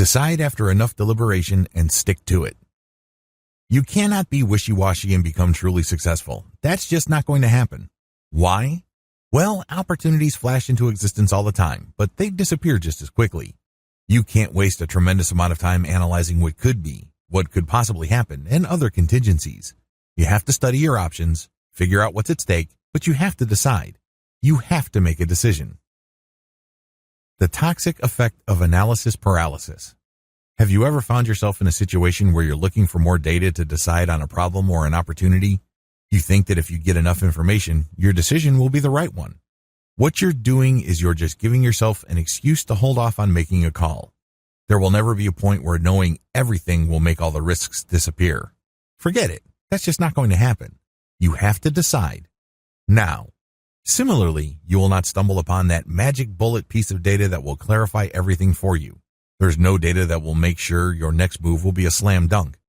Decide after enough deliberation and stick to it. You cannot be wishy-washy and become truly successful. That's just not going to happen. Why? Well, opportunities flash into existence all the time, but they disappear just as quickly. You can't waste a tremendous amount of time analyzing what could be, what could possibly happen, and other contingencies. You have to study your options, figure out what's at stake, but you have to decide. You have to make a decision. The toxic effect of analysis paralysis. Have you ever found yourself in a situation where you're looking for more data to decide on a problem or an opportunity? You think that if you get enough information, your decision will be the right one. What you're doing is you're just giving yourself an excuse to hold off on making a call. There will never be a point where knowing everything will make all the risks disappear. Forget it. That's just not going to happen. You have to decide. Now. Similarly, you will not stumble upon that magic bullet piece of data that will clarify everything for you. There's no data that will make sure your next move will be a slam dunk.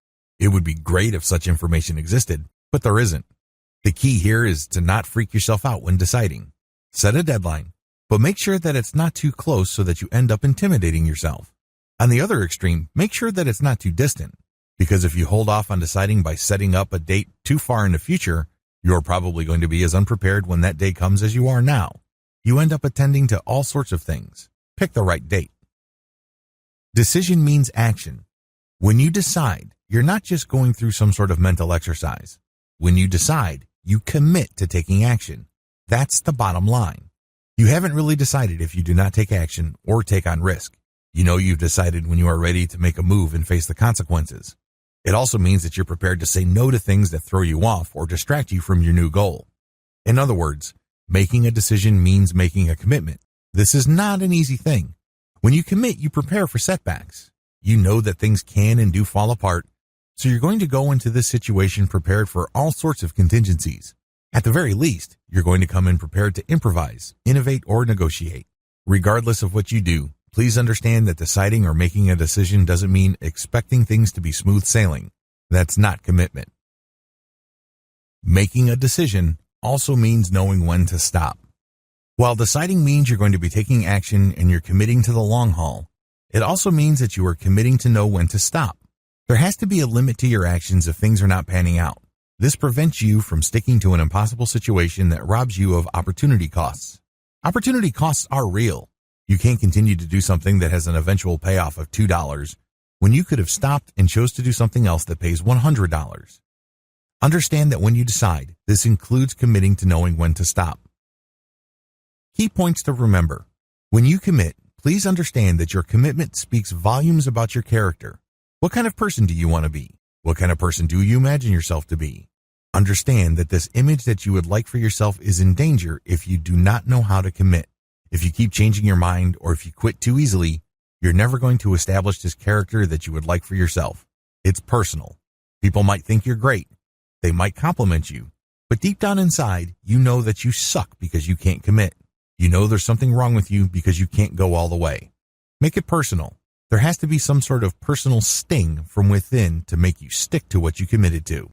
It would be great if such information existed, but there isn't. The key here is to not freak yourself out when deciding. Set a deadline, but make sure that it's not too close so that you end up intimidating yourself. On the other extreme, make sure that it's not too distant, because if you hold off on deciding by setting up a date too far in the future, you're probably going to be as unprepared when that day comes as you are now. You end up attending to all sorts of things. Pick the right date. Decision means action. When you decide, you're not just going through some sort of mental exercise. When you decide, you commit to taking action. That's the bottom line. You haven't really decided if you do not take action or take on risk. You know you've decided when you are ready to make a move and face the consequences. It also means that you're prepared to say no to things that throw you off or distract you from your new goal. In other words, making a decision means making a commitment. This is not an easy thing. When you commit, you prepare for setbacks. You know that things can and do fall apart, so you're going to go into this situation prepared for all sorts of contingencies. At the very least, you're going to come in prepared to improvise, innovate, or negotiate. Regardless of what you do, please understand that deciding or making a decision doesn't mean expecting things to be smooth sailing. That's not commitment. Making a decision also means knowing when to stop. While deciding means you're going to be taking action and you're committing to the long haul, it also means that you are committing to know when to stop. There has to be a limit to your actions if things are not panning out. This prevents you from sticking to an impossible situation that robs you of opportunity costs. Opportunity costs are real. You can't continue to do something that has an eventual payoff of $2 when you could have stopped and chose to do something else that pays $100. Understand that when you decide, this includes committing to knowing when to stop. Key points to remember. When you commit, please understand that your commitment speaks volumes about your character. What kind of person do you want to be? What kind of person do you imagine yourself to be? Understand that this image that you would like for yourself is in danger if you do not know how to commit. If you keep changing your mind or if you quit too easily, you're never going to establish this character that you would like for yourself. It's personal. People might think you're great. They might compliment you. But deep down inside, you know that you suck because you can't commit. You know there's something wrong with you because you can't go all the way. Make it personal. There has to be some sort of personal sting from within to make you stick to what you committed to.